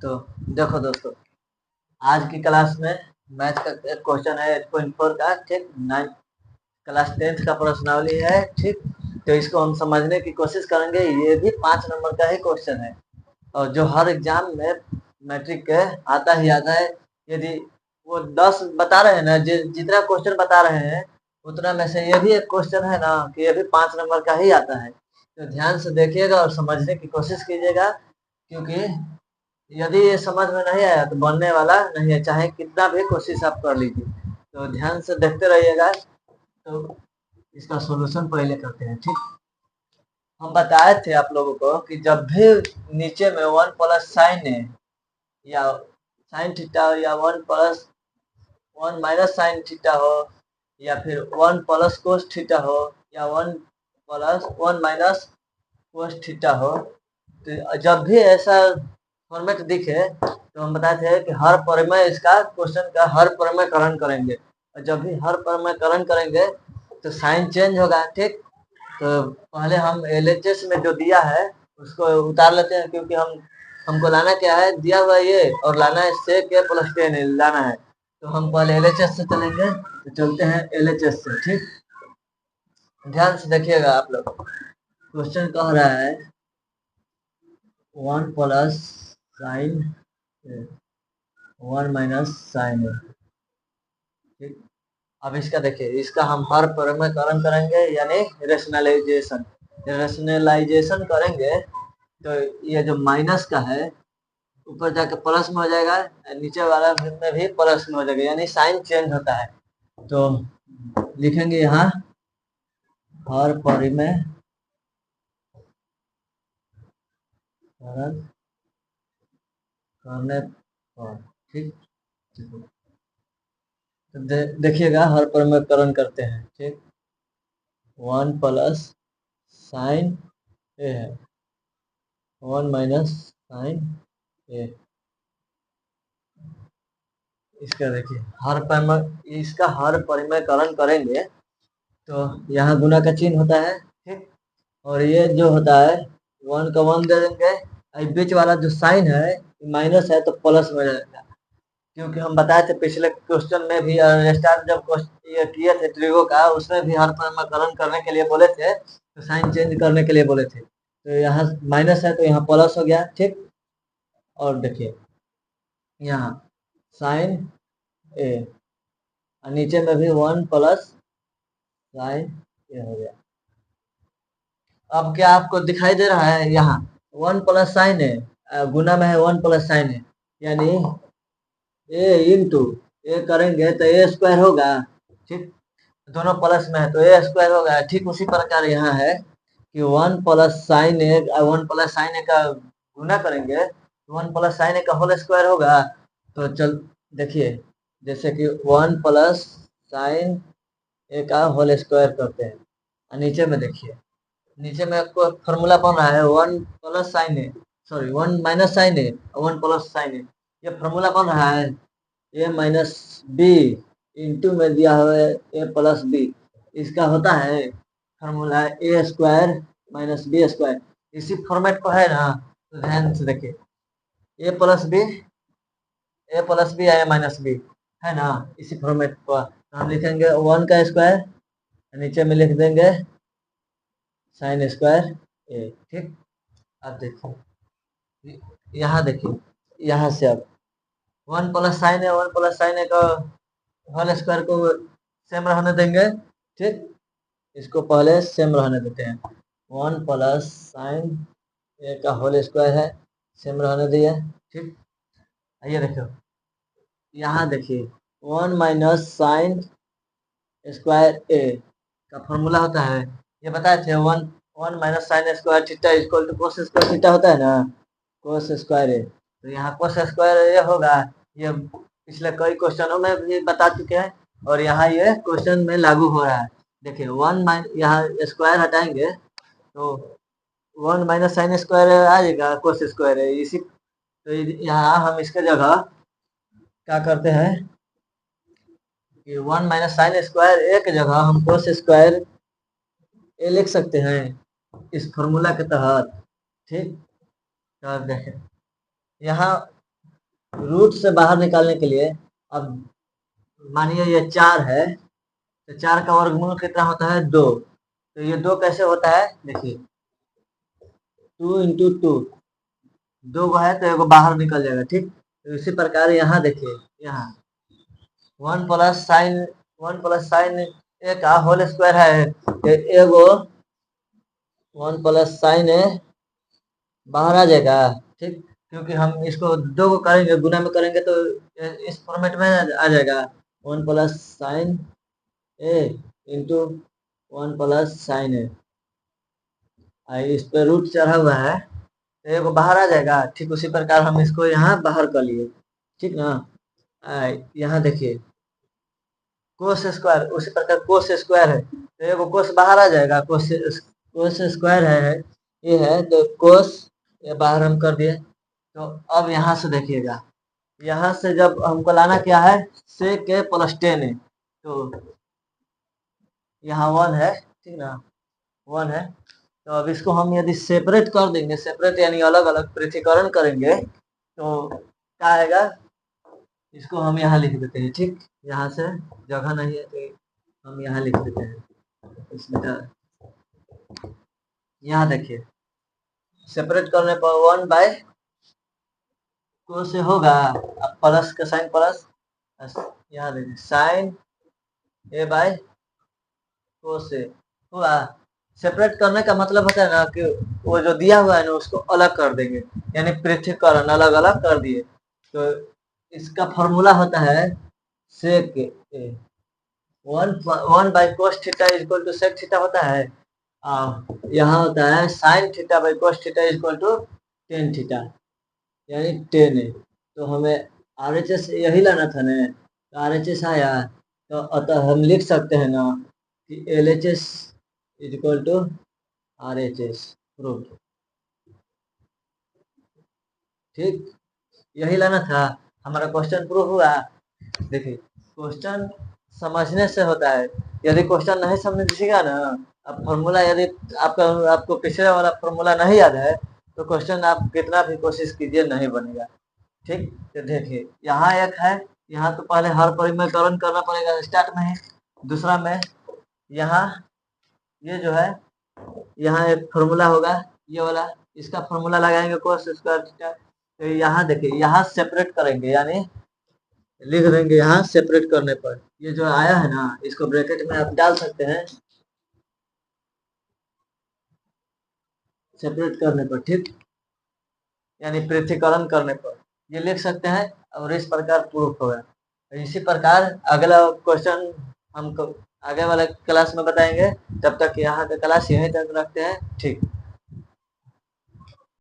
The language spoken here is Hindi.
तो देखो दोस्तों, आज की क्लास में मैथ का एक क्वेश्चन है 8.4 का, ठीक। 9 क्लास 10th का प्रश्नावली है, ठीक। तो इसको हम समझने की कोशिश करेंगे। ये भी 5 नंबर का ही क्वेश्चन है और जो हर एग्जाम में मैट्रिक के आता ही आता है। यदि वो 10 बता रहे हैं ना, जितना क्वेश्चन बता रहे हैं उतना में से ये भी एक क्वेश्चन है ना कि ये भी 5 नंबर का ही आता है। तो ध्यान से देखिएगा और समझने की कोशिश कीजिएगा, क्योंकि यदि ये समझ में नहीं आया तो बनने वाला नहीं है, चाहे कितना भी कोशिश आप कर लीजिए। तो ध्यान से देखते रहिएगा। तो इसका सॉल्यूशन पहले करते हैं, ठीक। हम बताए थे आप लोगों को कि जब भी नीचे में 1 प्लस साइन है या साइन थीटा या 1 प्लस 1 माइनस साइन थीटा हो या फिर 1 प्लस कोस थीटा हो या 1 प्लस 1 माइनस कोस थीटा हो, तो जब भी ऐसा फॉर्मेट दिखे तो हम बताए थे कि हर परिमेय इसका क्वेश्चन का हर परिमेयकरण करेंगे। और जब भी हर परिमेयकरण करेंगे तो साइन चेंज होगा, ठीक। तो पहले हम एलएचएस में जो दिया है उसको उतार लेते हैं, क्योंकि हमको लाना क्या है, दिया हुआ ये और लाना है sec a प्लस tan लाना है। तो हम पहले एलएचएस से चलेंगे, तो चलते हैं एलएचएस से, ठीक। ध्यान से देखिएगा आप लोग। क्वेश्चन कह रहा है 1 प्लस साइन 1 माइनस साइन है, ठीक। अब इसका देखिए, इसका हम हर परिमेयकरण करेंगे यानी रेशनलाइजेशन करेंगे। तो ये जो माइनस का है ऊपर जाके प्लस में हो जाएगा, नीचे वाला में भी प्लस में हो जाएगा, यानी साइन चेंज होता है। तो लिखेंगे यहाँ हर परिमेय करने पर, ठीक। तो देखिएगा हर परिमेयकरण करते हैं, ठीक। 1 प्लस साइन ए है, 1 माइनस साइन ए। इसका देखिए इसका हर परिमेयकरण करेंगे तो यहाँ गुना का चिन्ह होता है, ठीक। और ये जो होता है 1 का 1 दे देंगे, बीच वाला जो साइन है माइनस है तो प्लस में जाएगा, क्योंकि हम बताए थे पिछले क्वेश्चन में भी स्टार्ट जब ये किए थे ट्रिगो का, उसमें भी हर परिमेयकरण करने के लिए बोले थे, तो साइन चेंज करने के लिए बोले थे। तो यहाँ माइनस है तो यहाँ प्लस हो गया, ठीक। और देखिए यहाँ साइन ए और नीचे में भी 1 प्लस साइन ए हो गया। अब क्या आपको दिखाई दे रहा है, यहाँ 1 प्लस साइन है गुना में है 1 प्लस साइन है, यानी ए इंटू ए करेंगे तो ए स्क्वायर होगा, ठीक। दोनों प्लस में है तो ए स्क्वायर होगा। ठीक उसी प्रकार यहाँ है कि 1 प्लस साइन ए 1 प्लस साइन ए का गुना करेंगे तो 1 प्लस साइन ए का होल स्क्वायर होगा। तो चल देखिए, जैसे कि 1 प्लस साइन ए का होल स्क्वायर करते हैं और नीचे में देखिए, नीचे में आपको फॉर्मूला बन रहा है 1 प्लस साइन ए, सॉरी 1 माइनस साइन ए 1 प्लस साइन ए। ये फॉर्मूला बन रहा है ए माइनस बी इंटू में दिया हुआ है ए प्लस बी। इसका होता है फॉर्मूला ए स्क्वायर माइनस बी स्क्वायर। इसी फॉर्मेट को है ना, तो ध्यान से देखिए, ए प्लस बी या ए माइनस बी है ना, इसी फॉर्मेट को हम लिखेंगे 1 का स्क्वायर, नीचे में लिख देंगे साइन स्क्वायर ए, ठीक। अब देखिए, यहाँ देखिए, यहाँ से अब 1 प्लस साइन है 1 प्लस साइन है का होल स्क्वायर को सेम रहने देंगे, ठीक। इसको पहले सेम रहने देते हैं। 1 प्लस साइन ए का होल स्क्वायर है, सेम रहने दिए, ठीक। आइए देखो, यहाँ देखिए 1 माइनस साइन स्क्वायर ए का फॉर्मूला होता है, ये बताए थे 1 minus sine square theta equal to cos square theta होता है ना, कोस स्क्वायर ए। तो यहाँ कोस स्क्वायर ए होगा, ये पिछले कई क्वेश्चनों में भी बता चुके हैं और यहाँ ये क्वेश्चन में लागू हो रहा है। देखिए 1 माइनस, यहाँ स्क्वायर हटाएंगे तो 1 माइनस साइन स्क्वायर आ जाएगा, कोस स्क्वायर है इसी। तो यहाँ हम इसके जगह क्या करते हैं कि 1 माइनस साइन स्क्वायर ए की जगह हम कोस स्क्वायर ए लिख सकते हैं इस फॉर्मूला के तहत, ठीक। तो देखें यहाँ रूट से बाहर निकालने के लिए, अब मानिए ये 4 है, तो 4 का वर्गमूल कितना होता है? 2। तो ये 2 कैसे होता है? देखिए 2 इंटू 2, 2 है तो एगो बाहर निकल जाएगा, ठीक। तो इसी प्रकार यहाँ देखिए, यहाँ 1 प्लस साइन ए का होल स्क्वायर है, तो एगो 1 प्लस साइन ए बाहर आ जाएगा, ठीक। क्योंकि हम इसको 2 को करेंगे, गुना में करेंगे तो इस फॉर्मेट में आ जाएगा, 1 प्लस साइन ए इंटू 1 प्लस साइन ए। इस पे रूट चढ़ा हुआ है तो एगो बाहर आ जाएगा, ठीक। उसी प्रकार हम इसको यहाँ बाहर कर लिए, ठीक ना। यहाँ देखिए कोस स्क्वायर, उसी प्रकार कोस स्क्वायर है तो एगो कोस बाहर आ जाएगा, कोस स्क्वायर है, ये है तो कोस ये बाहर हम कर दिए। तो अब यहाँ से देखिएगा, यहाँ से जब हमको लाना क्या है, सेक ए प्लस 10 है, तो यहाँ 1 है, ठीक ना, 1 है। तो अब इसको हम यदि सेपरेट कर देंगे, सेपरेट यानी अलग अलग पृथक्करण करेंगे, तो क्या आएगा, इसको हम यहाँ लिख देते हैं, ठीक। यहाँ से जगह नहीं है तो हम यहाँ लिख देते हैं इसमें। यहाँ देखिए सेपरेट करने पर 1 बाय को से होगा, अब प्लस का साइन प्लस, यहाँ देखिए साइन ए बाय को से हुआ। सेपरेट करने का मतलब होता है ना कि वो जो दिया हुआ है ना उसको अलग कर देंगे, यानी पृथक्करण अलग अलग कर दिए। तो इसका फॉर्मूला होता है sec A, 1/cos theta equal to sec theta होता है, यहाँ होता है sine theta by cos theta equal to tan theta, यानी 10 है। तो हमें RHS यही लाना था ना, तो RHS आया, तो अतः हम लिख सकते हैं ना कि LHS equal to RHS proof, ठीक। यही लाना था, हमारा क्वेश्चन प्रूफ हुआ। देखिए क्वेश्चन समझने से होता है, यदि क्वेश्चन नहीं समझ दीजिएगा ना, अब फॉर्मूला यदि आपको पिछले वाला फॉर्मूला नहीं याद है तो क्वेश्चन आप कितना भी कोशिश कीजिए नहीं बनेगा, ठीक। तो देखिए यहाँ एक है, यहाँ तो पहले हर परिमेयकरण करना पड़ेगा स्टार्ट में ही। दूसरा में यहाँ ये जो है, यहाँ एक फॉर्मूला होगा ये वाला, इसका फॉर्मूला लगाएंगे कोस स्क्वायर थीटा। तो यहाँ देखिए यहाँ सेपरेट करेंगे, यानी लिख देंगे यहाँ सेपरेट करने पर, ये जो आया है ना इसको ब्रैकेट में आप डाल सकते हैं सेपरेट करने पर, ठीक, यानी पृथक्करण करने पर ये लिख सकते हैं, और इस प्रकार प्रूफ होगा। इसी प्रकार अगला क्वेश्चन हम आगे वाले क्लास में बताएंगे। तब तक यहाँ का क्लास यहीं तक रखते हैं, ठीक।